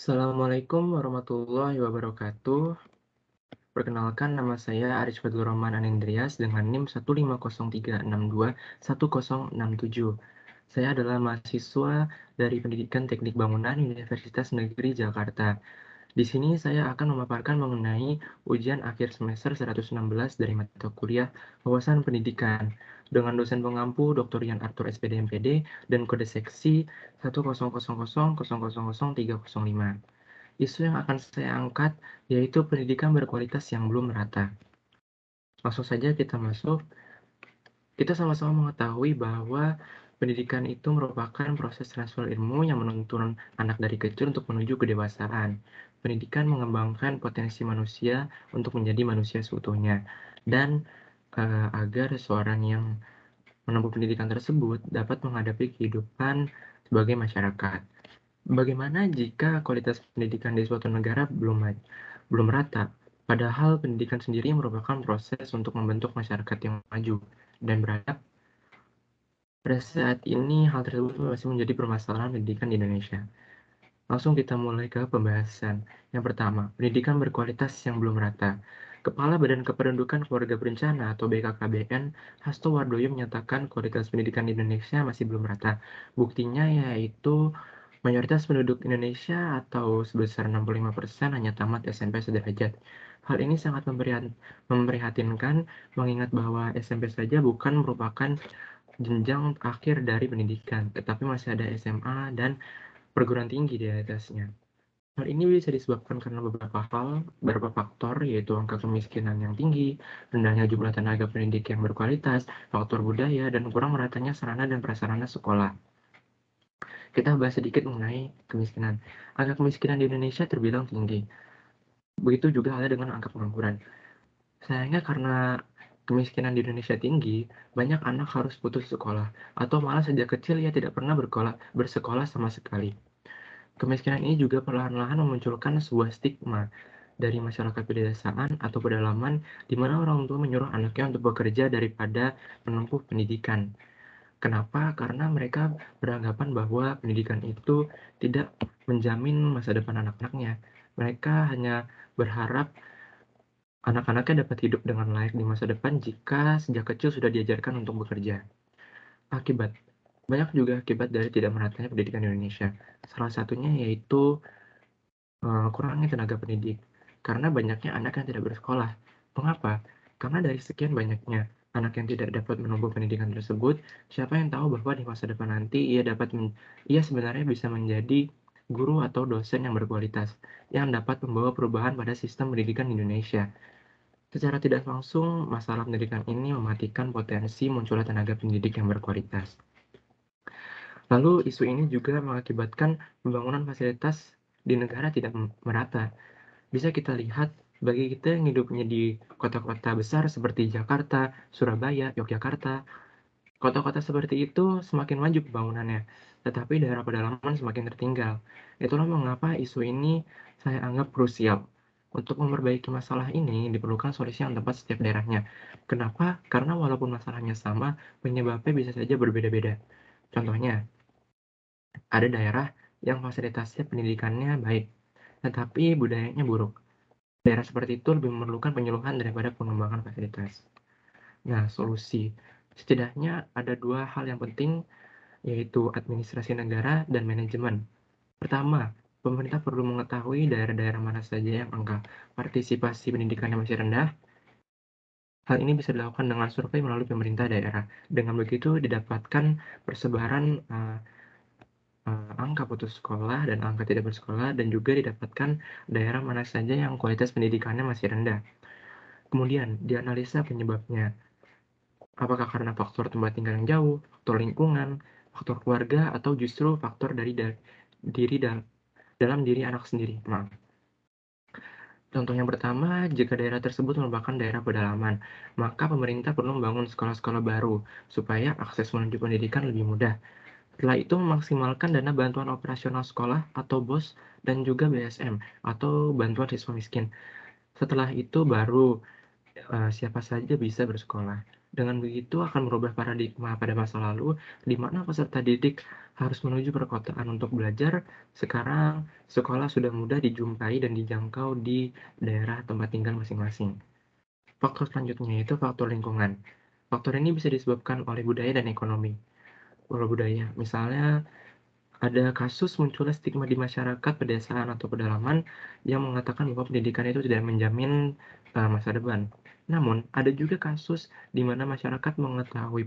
Assalamualaikum warahmatullahi wabarakatuh. Perkenalkan nama saya Aris Fadlur Rahman Anindrias dengan NIM 15036210067. Saya adalah mahasiswa dari Pendidikan Teknik Bangunan Universitas Negeri Jakarta. Di sini saya akan memaparkan mengenai ujian akhir semester 116 dari mata kuliah Wawasan Pendidikan dengan dosen pengampu Dr. Yan Arthur SPD MPD dan kode seksi 10000003005. Isu yang akan saya angkat yaitu pendidikan berkualitas yang belum merata. Langsung saja kita masuk. Kita sama-sama mengetahui bahwa pendidikan itu merupakan proses transfer ilmu yang menuntun anak dari kecil untuk menuju kedewasaan. Pendidikan mengembangkan potensi manusia untuk menjadi manusia seutuhnya. Dan agar seorang yang menempuh pendidikan tersebut dapat menghadapi kehidupan sebagai masyarakat. Bagaimana jika kualitas pendidikan di suatu negara belum rata, padahal pendidikan sendiri merupakan proses untuk membentuk masyarakat yang maju dan beradab? Pada saat ini, hal tersebut masih menjadi permasalahan pendidikan di Indonesia. Langsung kita mulai ke pembahasan. Yang pertama, pendidikan berkualitas yang belum rata. Kepala Badan Kependudukan Keluarga Berencana atau BKKBN, Hasto Wardoyo menyatakan kualitas pendidikan di Indonesia masih belum rata. Buktinya yaitu mayoritas penduduk Indonesia atau sebesar 65% hanya tamat SMP sederajat. Hal ini sangat memprihatinkan mengingat bahwa SMP saja bukan merupakan jenjang akhir dari pendidikan, tetapi masih ada SMA dan perguruan tinggi di atasnya. Hal ini bisa disebabkan karena beberapa faktor, yaitu angka kemiskinan yang tinggi, rendahnya jumlah tenaga pendidik yang berkualitas, faktor budaya, dan kurang meratanya sarana dan prasarana sekolah. Kita bahas sedikit mengenai kemiskinan. Angka kemiskinan di Indonesia terbilang tinggi. Begitu juga halnya dengan angka pengangguran. Sayangnya karena kemiskinan di Indonesia tinggi, banyak anak harus putus sekolah, atau malah sejak kecil ia tidak pernah bersekolah sama sekali. Kemiskinan ini juga perlahan-lahan memunculkan sebuah stigma dari masyarakat pedesaan atau pedalaman di mana orang tua menyuruh anaknya untuk bekerja daripada menempuh pendidikan. Kenapa? Karena mereka beranggapan bahwa pendidikan itu tidak menjamin masa depan anak-anaknya. Mereka hanya berharap anak-anaknya dapat hidup dengan layak di masa depan jika sejak kecil sudah diajarkan untuk bekerja. Akibat banyak juga akibat dari tidak meratanya pendidikan di Indonesia. Salah satunya yaitu kurangnya tenaga pendidik, karena banyaknya anak yang tidak bersekolah. Mengapa? Karena dari sekian banyaknya anak yang tidak dapat menempuh pendidikan tersebut, siapa yang tahu bahwa di masa depan nanti ia sebenarnya bisa menjadi guru atau dosen yang berkualitas, yang dapat membawa perubahan pada sistem pendidikan di Indonesia. Secara tidak langsung, masalah pendidikan ini mematikan potensi munculnya tenaga pendidik yang berkualitas. Lalu isu ini juga mengakibatkan pembangunan fasilitas di negara tidak merata. Bisa kita lihat bagi kita yang hidupnya di kota-kota besar seperti Jakarta, Surabaya, Yogyakarta, kota-kota seperti itu semakin maju pembangunannya, tetapi daerah pedalaman semakin tertinggal. Itulah mengapa isu ini saya anggap krusial. Untuk memperbaiki masalah ini diperlukan solusi yang tepat setiap daerahnya. Kenapa? Karena walaupun masalahnya sama, penyebabnya bisa saja berbeda-beda. Contohnya, ada daerah yang fasilitasnya pendidikannya baik, tetapi budayanya buruk. Daerah seperti itu lebih memerlukan penyuluhan daripada pengembangan fasilitas. Nah, solusi. Setidaknya ada dua hal yang penting, yaitu administrasi negara dan manajemen. Pertama, pemerintah perlu mengetahui daerah-daerah mana saja yang angka partisipasi pendidikannya masih rendah. Hal ini bisa dilakukan dengan survei melalui pemerintah daerah. Dengan begitu didapatkan persebaran angka putus sekolah dan angka tidak bersekolah, dan juga didapatkan daerah mana saja yang kualitas pendidikannya masih rendah. Kemudian dianalisa penyebabnya. Apakah karena faktor tempat tinggal yang jauh, faktor lingkungan, faktor keluarga, atau justru faktor dari diri dalam diri anak sendiri? Maaf. Contoh yang pertama, jika daerah tersebut merupakan daerah pedalaman, maka pemerintah perlu membangun sekolah-sekolah baru supaya akses menuju pendidikan lebih mudah. Setelah itu memaksimalkan dana bantuan operasional sekolah atau BOS dan juga BSM atau bantuan siswa miskin. Setelah itu baru siapa saja bisa bersekolah. Dengan begitu akan merubah paradigma pada masa lalu, di mana peserta didik harus menuju perkotaan untuk belajar, sekarang sekolah sudah mudah dijumpai dan dijangkau di daerah tempat tinggal masing-masing. Faktor selanjutnya yaitu faktor lingkungan. Faktor ini bisa disebabkan oleh budaya dan ekonomi. Kalau budaya, misalnya ada kasus munculnya stigma di masyarakat pedesaan atau pedalaman yang mengatakan bahwa pendidikan itu tidak menjamin masa depan. Namun, ada juga kasus di mana masyarakat mengetahui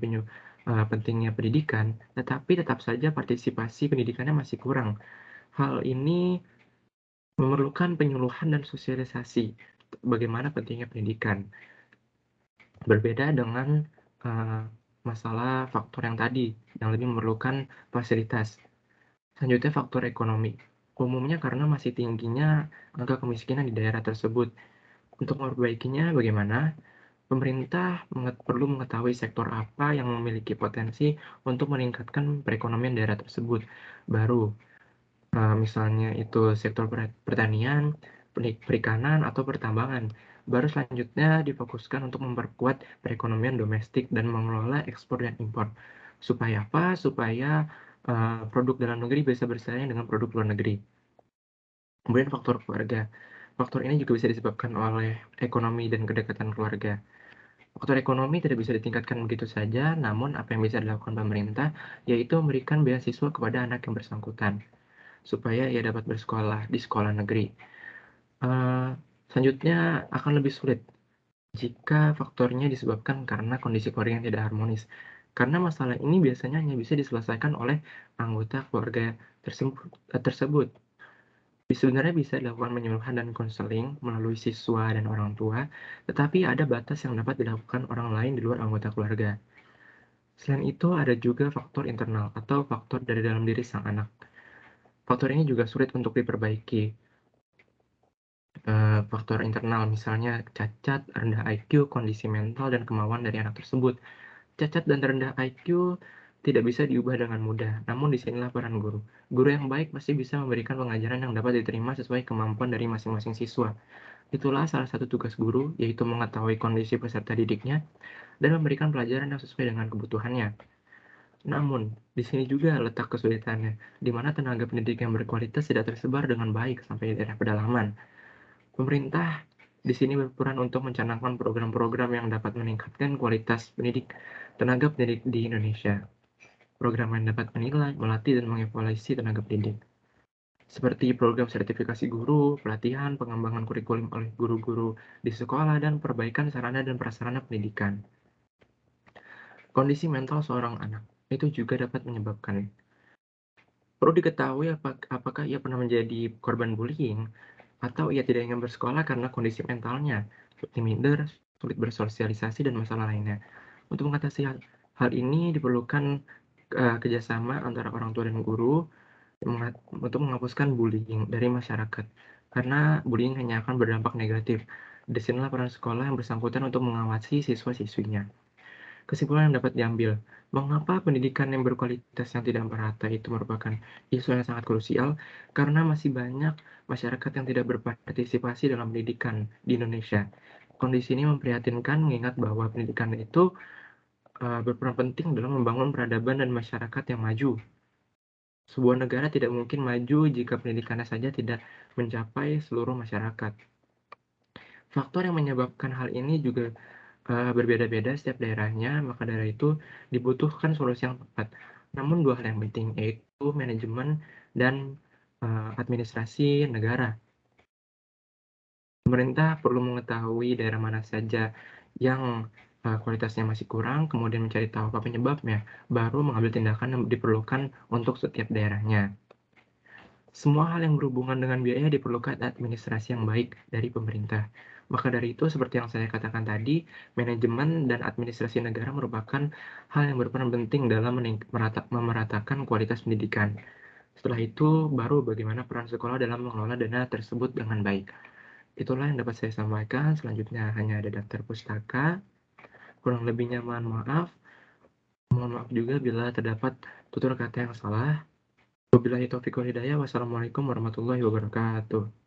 pentingnya pendidikan, tetapi tetap saja partisipasi pendidikannya masih kurang. Hal ini memerlukan penyuluhan dan sosialisasi bagaimana pentingnya pendidikan. Berbeda dengan eee, masalah faktor yang tadi, yang lebih memerlukan fasilitas. Selanjutnya faktor ekonomi. Umumnya karena masih tingginya angka kemiskinan di daerah tersebut. Untuk memperbaikinya bagaimana? Pemerintah perlu mengetahui sektor apa yang memiliki potensi untuk meningkatkan perekonomian daerah tersebut. Baru, misalnya itu sektor pertanian, perikanan, atau pertambangan. Baru selanjutnya difokuskan untuk memperkuat perekonomian domestik dan mengelola ekspor dan impor. Supaya apa? Supaya produk dalam negeri bisa bersaing dengan produk luar negeri. Kemudian faktor keluarga. Faktor ini juga bisa disebabkan oleh ekonomi dan kedekatan keluarga. Faktor ekonomi tidak bisa ditingkatkan begitu saja, namun apa yang bisa dilakukan pemerintah yaitu memberikan beasiswa kepada anak yang bersangkutan supaya ia dapat bersekolah di sekolah negeri. Eee, Selanjutnya akan lebih sulit jika faktornya disebabkan karena kondisi keluarga yang tidak harmonis. Karena masalah ini biasanya hanya bisa diselesaikan oleh anggota keluarga tersebut. Sebenarnya bisa dilakukan penyuluhan dan konseling melalui siswa dan orang tua, tetapi ada batas yang dapat dilakukan orang lain di luar anggota keluarga. Selain itu, ada juga faktor internal atau faktor dari dalam diri sang anak. Faktor ini juga sulit untuk diperbaiki. Faktor internal misalnya cacat, rendah IQ, kondisi mental, dan kemauan dari anak tersebut. Cacat dan rendah IQ tidak bisa diubah dengan mudah, namun disinilah peran guru. Guru yang baik pasti bisa memberikan pengajaran yang dapat diterima sesuai kemampuan dari masing-masing siswa. Itulah salah satu tugas guru, yaitu mengetahui kondisi peserta didiknya dan memberikan pelajaran yang sesuai dengan kebutuhannya. Namun, di sini juga letak kesulitannya, di mana tenaga pendidik yang berkualitas tidak tersebar dengan baik sampai di daerah pedalaman. Pemerintah di sini berperan untuk mencanangkan program-program yang dapat meningkatkan kualitas tenaga pendidik di Indonesia. Program yang dapat menilai, melatih, dan mengevaluasi tenaga pendidik. Seperti program sertifikasi guru, pelatihan, pengembangan kurikulum oleh guru-guru di sekolah, dan perbaikan sarana dan prasarana pendidikan. Kondisi mental seorang anak itu juga dapat menyebabkan. Perlu diketahui apakah ia pernah menjadi korban bullying atau ia tidak ingin bersekolah karena kondisi mentalnya seperti minder, sulit bersosialisasi, dan masalah lainnya. Untuk mengatasi hal ini diperlukan kerjasama antara orang tua dan guru untuk menghapuskan bullying dari masyarakat. Karena bullying hanya akan berdampak negatif. Disinilah peran sekolah yang bersangkutan untuk mengawasi siswa-siswinya. Kesimpulan yang dapat diambil, mengapa pendidikan yang berkualitas yang tidak merata itu merupakan isu yang sangat krusial, karena masih banyak masyarakat yang tidak berpartisipasi dalam pendidikan di Indonesia. Kondisi ini memprihatinkan mengingat bahwa pendidikan itu berperan penting dalam membangun peradaban dan masyarakat yang maju. Sebuah negara tidak mungkin maju jika pendidikannya saja tidak mencapai seluruh masyarakat. Faktor yang menyebabkan hal ini juga berbeda-beda setiap daerahnya, maka dari itu dibutuhkan solusi yang tepat. Namun dua hal yang penting, yaitu manajemen dan administrasi negara. Pemerintah perlu mengetahui daerah mana saja yang kualitasnya masih kurang, kemudian mencari tahu apa penyebabnya, baru mengambil tindakan yang diperlukan untuk setiap daerahnya. Semua hal yang berhubungan dengan biaya diperlukan administrasi yang baik dari pemerintah. Maka dari itu, seperti yang saya katakan tadi, manajemen dan administrasi negara merupakan hal yang berperan penting dalam memeratakan kualitas pendidikan. Setelah itu, baru bagaimana peran sekolah dalam mengelola dana tersebut dengan baik. Itulah yang dapat saya sampaikan. Selanjutnya hanya ada daftar pustaka. Kurang lebihnya mohon maaf. Mohon maaf juga bila terdapat tutur kata yang salah. Wabillahi taufiq wal hidayah. Wassalamualaikum warahmatullahi wabarakatuh.